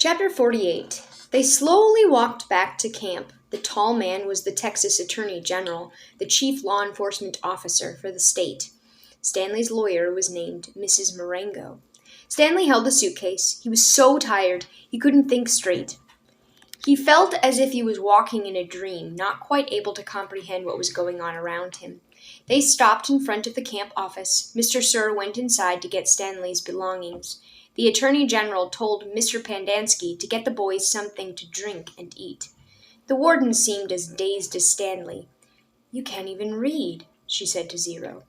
Chapter 48. They slowly walked back to camp. The tall man was the Texas Attorney General, the chief law enforcement officer for the state. Stanley's lawyer was named Mrs. Marengo. Stanley held the suitcase. He was so tired, he couldn't think straight. He felt as if he was walking in a dream, not quite able to comprehend what was going on around him. They stopped in front of the camp office. Mr. Sir went inside to get Stanley's belongings. The Attorney General told Mr. Pandansky to get the boys something to drink and eat. The warden seemed as dazed as Stanley. "You can't even read," she said to Zero.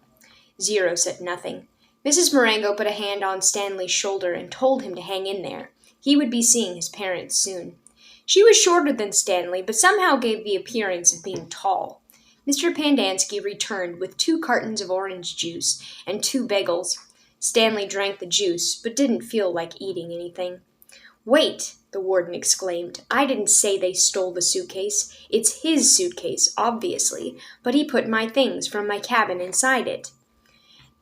Zero said nothing. Mrs. Marengo put a hand on Stanley's shoulder and told him to hang in there. He would be seeing his parents soon. She was shorter than Stanley, but somehow gave the appearance of being tall. Mr. Pandansky returned with 2 cartons of orange juice and 2 bagels. Stanley drank the juice, but didn't feel like eating anything. "Wait," the warden exclaimed. "I didn't say they stole the suitcase. It's his suitcase, obviously, but he put my things from my cabin inside it."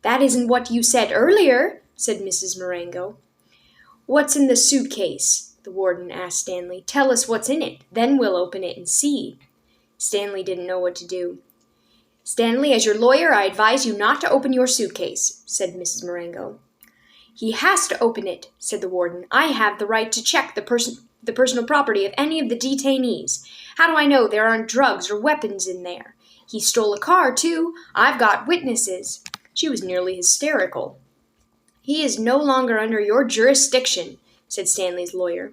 "That isn't what you said earlier," said Mrs. Marengo. "What's in the suitcase?" the warden asked Stanley. "Tell us what's in it, then we'll open it and see." Stanley didn't know what to do. "Stanley, as your lawyer, I advise you not to open your suitcase," said Mrs. Marengo. "He has to open it," said the warden. "I have the right to check the personal property of any of the detainees. How do I know there aren't drugs or weapons in there? He stole a car, too. I've got witnesses." She was nearly hysterical. "He is no longer under your jurisdiction," said Stanley's lawyer.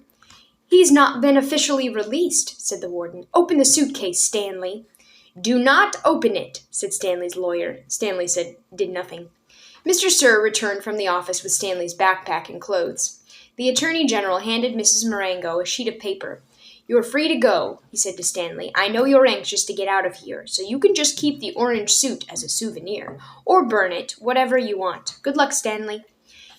"He's not been officially released," said the warden. "Open the suitcase, Stanley." "Do not open it," said Stanley's lawyer. Stanley did nothing. Mr. Sir returned from the office with Stanley's backpack and clothes. The Attorney General handed Mrs. Marengo a sheet of paper. "You're free to go," he said to Stanley. "I know you're anxious to get out of here, so you can just keep the orange suit as a souvenir, or burn it, whatever you want. Good luck, Stanley."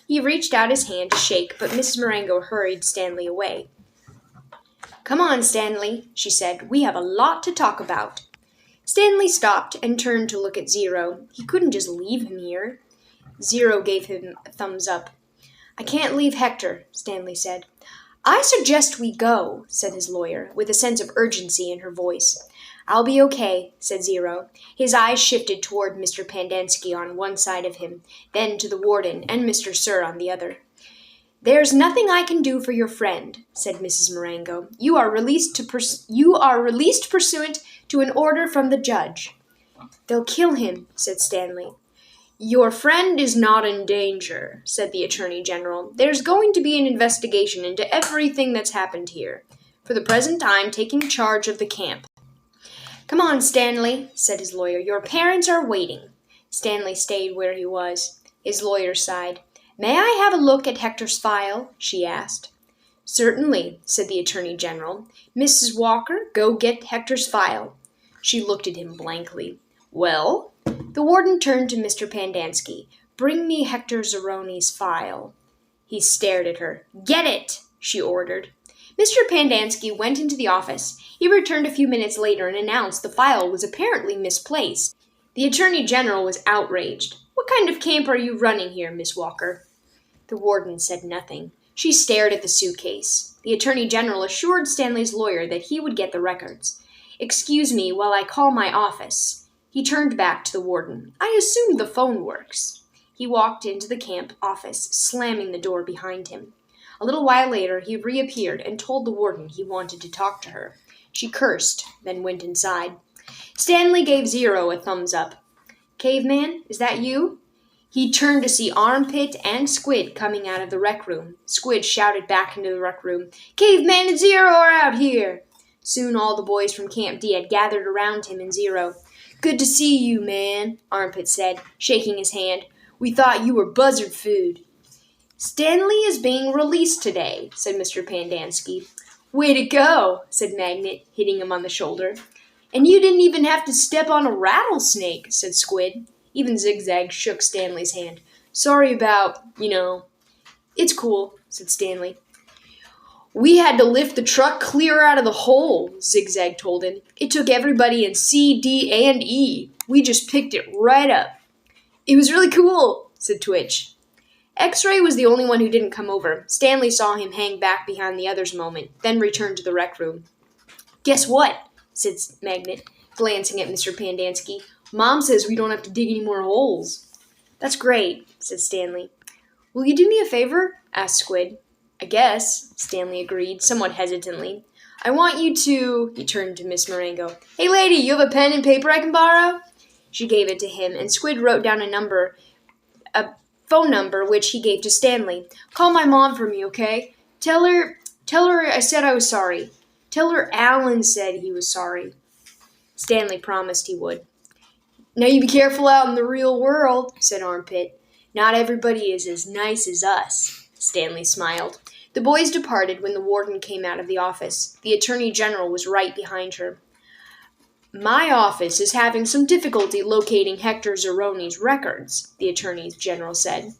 He reached out his hand to shake, but Mrs. Marengo hurried Stanley away. "Come on, Stanley," she said. "We have a lot to talk about." Stanley stopped and turned to look at Zero. He couldn't just leave him here. Zero gave him a thumbs up. "I can't leave Hector," Stanley said. "I suggest we go," said his lawyer, with a sense of urgency in her voice. "I'll be okay," said Zero. His eyes shifted toward Mr. Pandansky on one side of him, then to the warden and Mr. Sir on the other. "There's nothing I can do for your friend," said Mrs. Marengo. You are released pursuant to an order from the judge." "They'll kill him," said Stanley. "Your friend is not in danger," said the Attorney General. "There's going to be an investigation into everything that's happened here. For the present, I'm taking charge of the camp." "Come on, Stanley," said his lawyer. "Your parents are waiting." Stanley stayed where he was. His lawyer sighed. "May I have a look at Hector's file?" she asked. "Certainly," said the Attorney General. "Mrs. Walker, go get Hector's file." She looked at him blankly. "Well?" The warden turned to Mr. Pandansky. "Bring me Hector Zeroni's file." He stared at her. "Get it!" she ordered. Mr. Pandansky went into the office. He returned a few minutes later and announced the file was apparently misplaced. The Attorney General was outraged. "What kind of camp are you running here, Miss Walker?" The warden said nothing. She stared at the suitcase. The Attorney General assured Stanley's lawyer that he would get the records. "Excuse me while I call my office." He turned back to the warden. "I assume the phone works." He walked into the camp office, slamming the door behind him. A little while later, he reappeared and told the warden he wanted to talk to her. She cursed, then went inside. Stanley gave Zero a thumbs up. "Caveman, is that you?" He turned to see Armpit and Squid coming out of the rec room. Squid shouted back into the rec room, "Caveman and Zero are out here!" Soon all the boys from Camp D had gathered around him and Zero. "Good to see you, man," Armpit said, shaking his hand. "We thought you were buzzard food." "Stanley is being released today," said Mr. Pandansky. "Way to go," said Magnet, hitting him on the shoulder. "And you didn't even have to step on a rattlesnake," said Squid. Even Zigzag shook Stanley's hand. "Sorry about, It's cool," said Stanley. "We had to lift the truck clear out of the hole," Zigzag told him. "It took everybody in C, D, and E. We just picked it right up." "It was really cool," said Twitch. X-Ray was the only one who didn't come over. Stanley saw him hang back behind the others a moment, then returned to the rec room. "Guess what?" said Magnet, glancing at Mr. Pandansky. "Mom says we don't have to dig any more holes." "That's great," said Stanley. "Will you do me a favor?" asked Squid. "I guess," Stanley agreed, somewhat hesitantly. "I want you to—" He turned to Miss Marengo. "Hey, lady, you have a pen and paper I can borrow?" She gave it to him, and Squid wrote down a phone number, which he gave to Stanley. "Call my mom for me, okay? Tell her I said I was sorry. Tell her Alan said he was sorry." Stanley promised he would. "Now you be careful out in the real world," said Armpit. "Not everybody is as nice as us." Stanley smiled. The boys departed when the warden came out of the office. The Attorney General was right behind her. "My office is having some difficulty locating Hector Zeroni's records," the Attorney General said.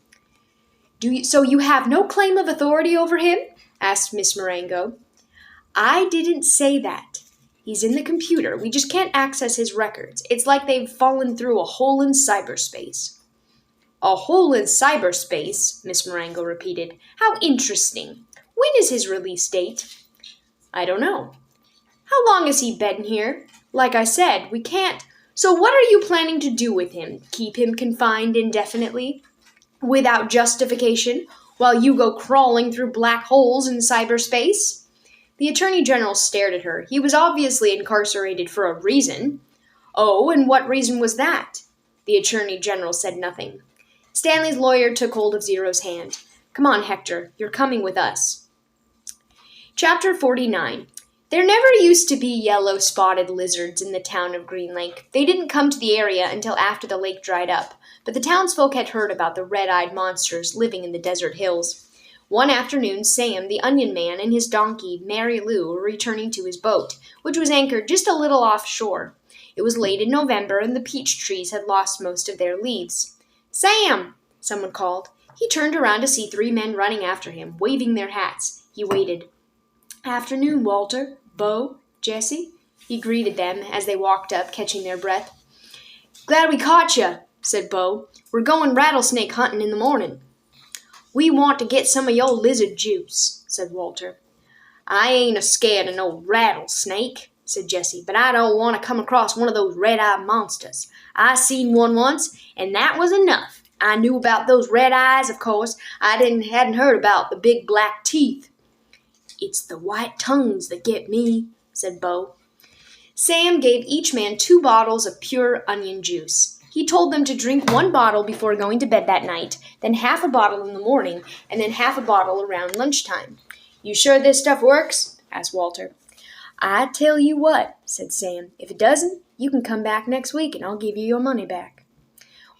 So you have no claim of authority over him?" asked Miss Marengo. "I didn't say that. He's in the computer. We just can't access his records. It's like they've fallen through a hole in cyberspace." "A hole in cyberspace," Miss Marengo repeated. "How interesting. When is his release date?" "I don't know." "How long has he been here? Like I said, we can't. So what are you planning to do with him? Keep him confined indefinitely? Without justification? While you go crawling through black holes in cyberspace?" The Attorney General stared at her. He was obviously incarcerated for a reason. "Oh, and what reason was that?" The Attorney General said nothing. Stanley's lawyer took hold of Zero's hand. "Come on, Hector. You're coming with us." Chapter 49. There never used to be yellow-spotted lizards in the town of Green Lake. They didn't come to the area until after the lake dried up, but the townsfolk had heard about the red-eyed monsters living in the desert hills. One afternoon, Sam, the onion man, and his donkey, Mary Lou, were returning to his boat, which was anchored just a little offshore. It was late in November, and the peach trees had lost most of their leaves. "Sam!" someone called. He turned around to see 3 men running after him, waving their hats. He waited. "Afternoon, Walter, Bo, Jesse," he greeted them as they walked up, catching their breath. "Glad we caught you," said Bo. "We're going rattlesnake hunting in the morning." "We want to get some of your lizard juice," said Walter. "I ain't a-scared of no rattlesnake," said Jesse, "but I don't want to come across one of those red-eyed monsters. I seen one once, and that was enough. I knew about those red eyes, of course. I hadn't heard about the big black teeth." "It's the white tongues that get me," said Bo. Sam gave each man 2 bottles of pure onion juice. He told them to drink 1 bottle before going to bed that night, then half a bottle in the morning, and then half a bottle around lunchtime. "You sure this stuff works?" asked Walter. "I tell you what," said Sam. "If it doesn't, you can come back next week and I'll give you your money back."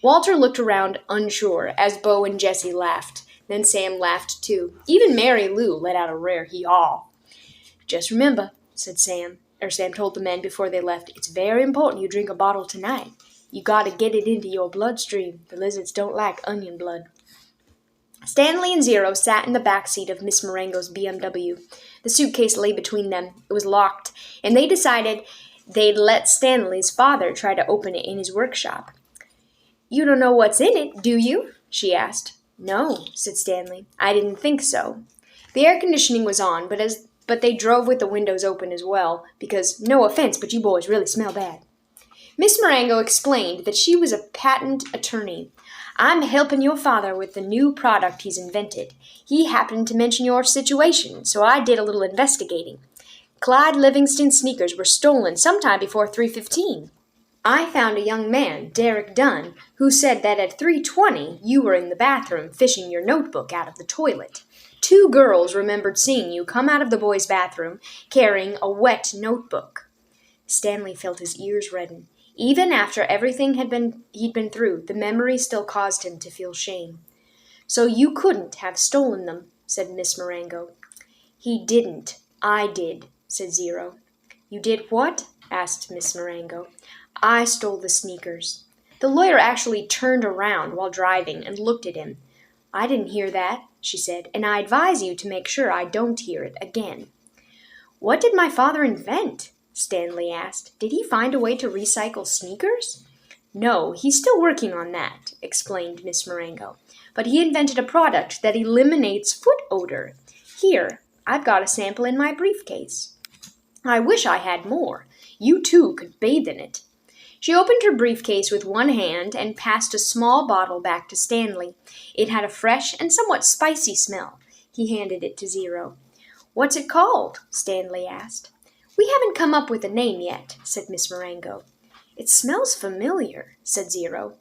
Walter looked around unsure as Bo and Jesse laughed. Then Sam laughed too. Even Mary Lou let out a rare hee-haw. "Just remember," Sam told the men before they left, "it's very important you drink a bottle tonight. You gotta get it into your bloodstream. The lizards don't like onion blood." Stanley and Zero sat in the back seat of Miss Marengo's BMW. The suitcase lay between them. It was locked, and they decided they'd let Stanley's father try to open it in his workshop. "You don't know what's in it, do you?" she asked. "No," said Stanley. "I didn't think so." The air conditioning was on, but they drove with the windows open as well, because, no offense, but you boys really smell bad. Miss Marengo explained that she was a patent attorney. "I'm helping your father with the new product he's invented. He happened to mention your situation, so I did a little investigating. Clyde Livingston's sneakers were stolen sometime before 3:15. I found a young man, Derek Dunn, who said that at 3:20 you were in the bathroom fishing your notebook out of the toilet. 2 girls remembered seeing you come out of the boys' bathroom carrying a wet notebook." Stanley felt his ears redden. Even after everything he'd been through, the memory still caused him to feel shame. "So you couldn't have stolen them," said Miss Marengo. "He didn't. I did," said Zero. "You did what?" asked Miss Marengo. "I stole the sneakers." The lawyer actually turned around while driving and looked at him. "I didn't hear that," she said, "and I advise you to make sure I don't hear it again." "What did my father invent?" Stanley asked. "Did he find a way to recycle sneakers?" "No, he's still working on that," explained Miss Marengo. but he invented a product that eliminates foot odor. Here, I've got a sample in my briefcase. I wish I had more. You too could bathe in it. She opened her briefcase with one hand and passed a small bottle back to Stanley. It had a fresh and somewhat spicy smell. He handed it to Zero. What's it called? Stanley asked. We haven't come up with a name yet, said Miss Marengo. It smells familiar, said Zero.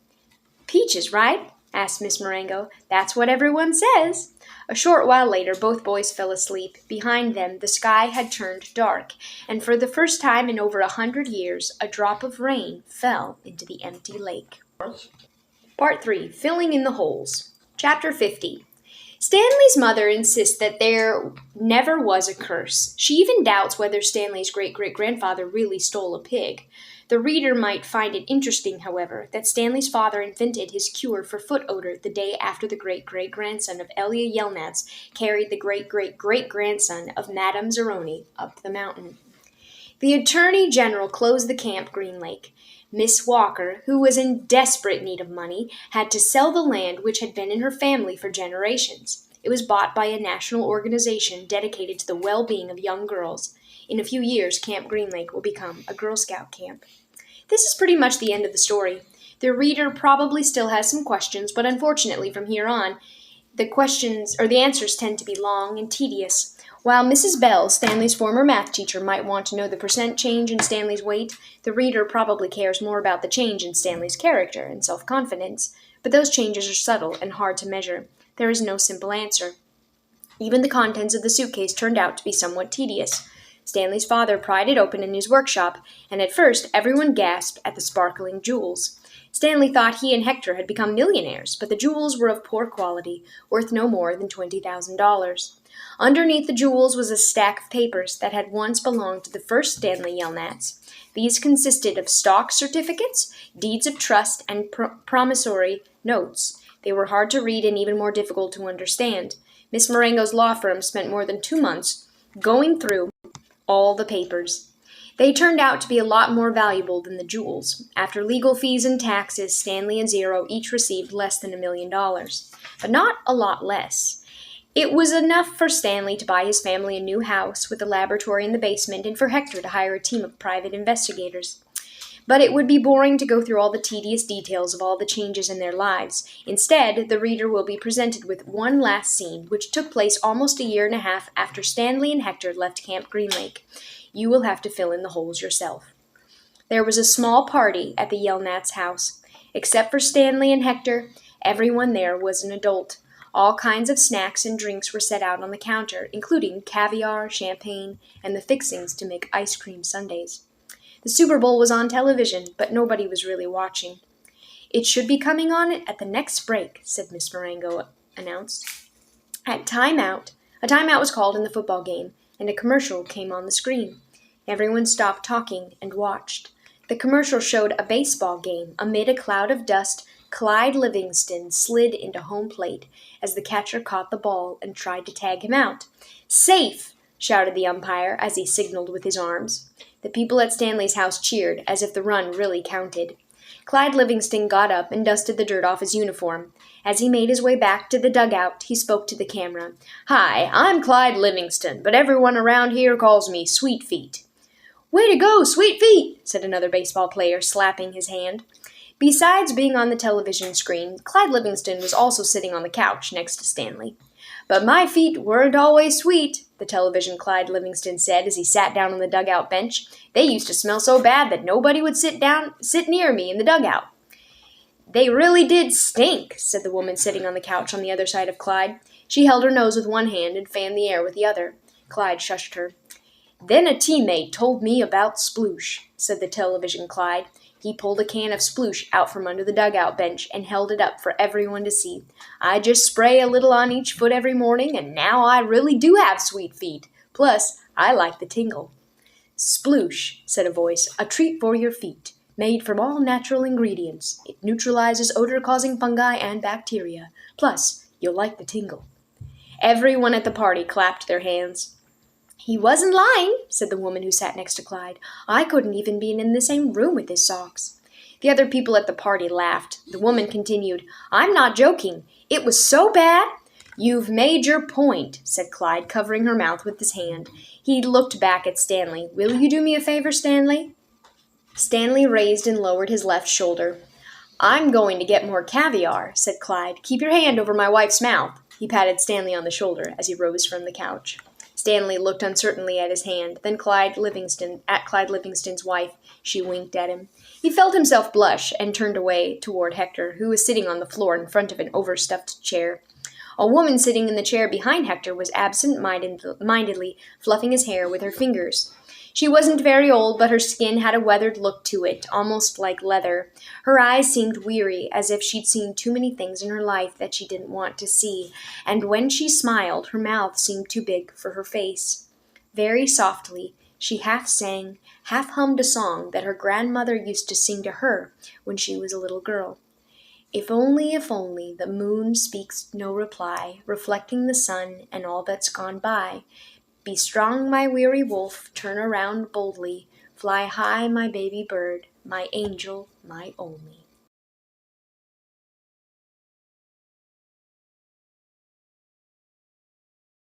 Peaches, right? Asked Miss Marengo. That's what everyone says. A short while later, both boys fell asleep. Behind them, the sky had turned dark, and for the first time in over 100 years, a drop of rain fell into the empty lake. Part 3. Filling in the Holes. Chapter 50. Stanley's mother insists that there never was a curse. She even doubts whether Stanley's great-great-grandfather really stole a pig. The reader might find it interesting, however, that Stanley's father invented his cure for foot odor the day after the great-great-grandson of Stanley Yelnats carried the great-great-great-grandson of Madame Zeroni up the mountain. The Attorney General closed the camp Green Lake. Miss Walker, who was in desperate need of money, had to sell the land which had been in her family for generations. It was bought by a national organization dedicated to the well-being of young girls. In a few years, Camp Green Lake will become a Girl Scout camp. This is pretty much the end of the story. The reader probably still has some questions, but unfortunately from here on, the answers tend to be long and tedious. While Mrs. Bell, Stanley's former math teacher, might want to know the percent change in Stanley's weight, the reader probably cares more about the change in Stanley's character and self-confidence, but those changes are subtle and hard to measure. There is no simple answer. Even the contents of the suitcase turned out to be somewhat tedious. Stanley's father pried it open in his workshop, and at first everyone gasped at the sparkling jewels. Stanley thought he and Hector had become millionaires, but the jewels were of poor quality, worth no more than $20,000. Underneath the jewels was a stack of papers that had once belonged to the first Stanley Yelnats. These consisted of stock certificates, deeds of trust, and promissory notes. They were hard to read and even more difficult to understand. Miss Marengo's law firm spent more than 2 months going through all the papers. They turned out to be a lot more valuable than the jewels. After legal fees and taxes, Stanley and Zero each received less than $1 million. But not a lot less. It was enough for Stanley to buy his family a new house with a laboratory in the basement and for Hector to hire a team of private investigators. But it would be boring to go through all the tedious details of all the changes in their lives. Instead, the reader will be presented with one last scene, which took place almost a year and a half after Stanley and Hector left Camp Green Lake. You will have to fill in the holes yourself. There was a small party at the Yelnats' house. Except for Stanley and Hector, everyone there was an adult. All kinds of snacks and drinks were set out on the counter, including caviar, champagne, and the fixings to make ice cream sundaes. The Super Bowl was on television, but nobody was really watching. It should be coming on at the next break, said Miss Marengo announced. A timeout was called in the football game, and a commercial came on the screen. Everyone stopped talking and watched. The commercial showed a baseball game. Amid a cloud of dust, Clyde Livingston slid into home plate as the catcher caught the ball and tried to tag him out. Safe! Shouted the umpire as he signaled with his arms. The people at Stanley's house cheered, as if the run really counted. Clyde Livingston got up and dusted the dirt off his uniform. As he made his way back to the dugout, he spoke to the camera. Hi, I'm Clyde Livingston, but everyone around here calls me Sweet Feet. Way to go, Sweet Feet, said another baseball player, slapping his hand. Besides being on the television screen, Clyde Livingston was also sitting on the couch next to Stanley. But my feet weren't always sweet, the television Clyde Livingston said as he sat down on the dugout bench. They used to smell so bad that nobody would sit near me in the dugout. They really did stink, said the woman sitting on the couch on the other side of Clyde. She held her nose with one hand and fanned the air with the other. Clyde shushed her. Then a teammate told me about sploosh, said the television Clyde. He pulled a can of sploosh out from under the dugout bench and held it up for everyone to see. I just spray a little on each foot every morning, and now I really do have sweet feet. Plus, I like the tingle. Sploosh, said a voice, a treat for your feet. Made from all natural ingredients. It neutralizes odor-causing fungi and bacteria. Plus, you'll like the tingle. Everyone at the party clapped their hands. He wasn't lying, said the woman who sat next to Clyde. I couldn't even be in the same room with his socks. The other people at the party laughed. The woman continued, "I'm not joking. It was so bad." "You've made your point," said Clyde, covering her mouth with his hand. He looked back at Stanley. "Will you do me a favor, Stanley?" Stanley raised and lowered his left shoulder. "I'm going to get more caviar," said Clyde. "Keep your hand over my wife's mouth." He patted Stanley on the shoulder as he rose from the couch. Stanley looked uncertainly at his hand, then Clyde Livingston's wife. She winked at him. He felt himself blush and turned away toward Hector, who was sitting on the floor in front of an overstuffed chair. A woman sitting in the chair behind Hector was absent-mindedly fluffing his hair with her fingers. She wasn't very old, but her skin had a weathered look to it, almost like leather. Her eyes seemed weary, as if she'd seen too many things in her life that she didn't want to see, and when she smiled, her mouth seemed too big for her face. Very softly, she half sang, half hummed a song that her grandmother used to sing to her when she was a little girl. If only, the moon speaks no reply, reflecting the sun and all that's gone by. Be strong, my weary wolf, turn around boldly, fly high, my baby bird, my angel, my only.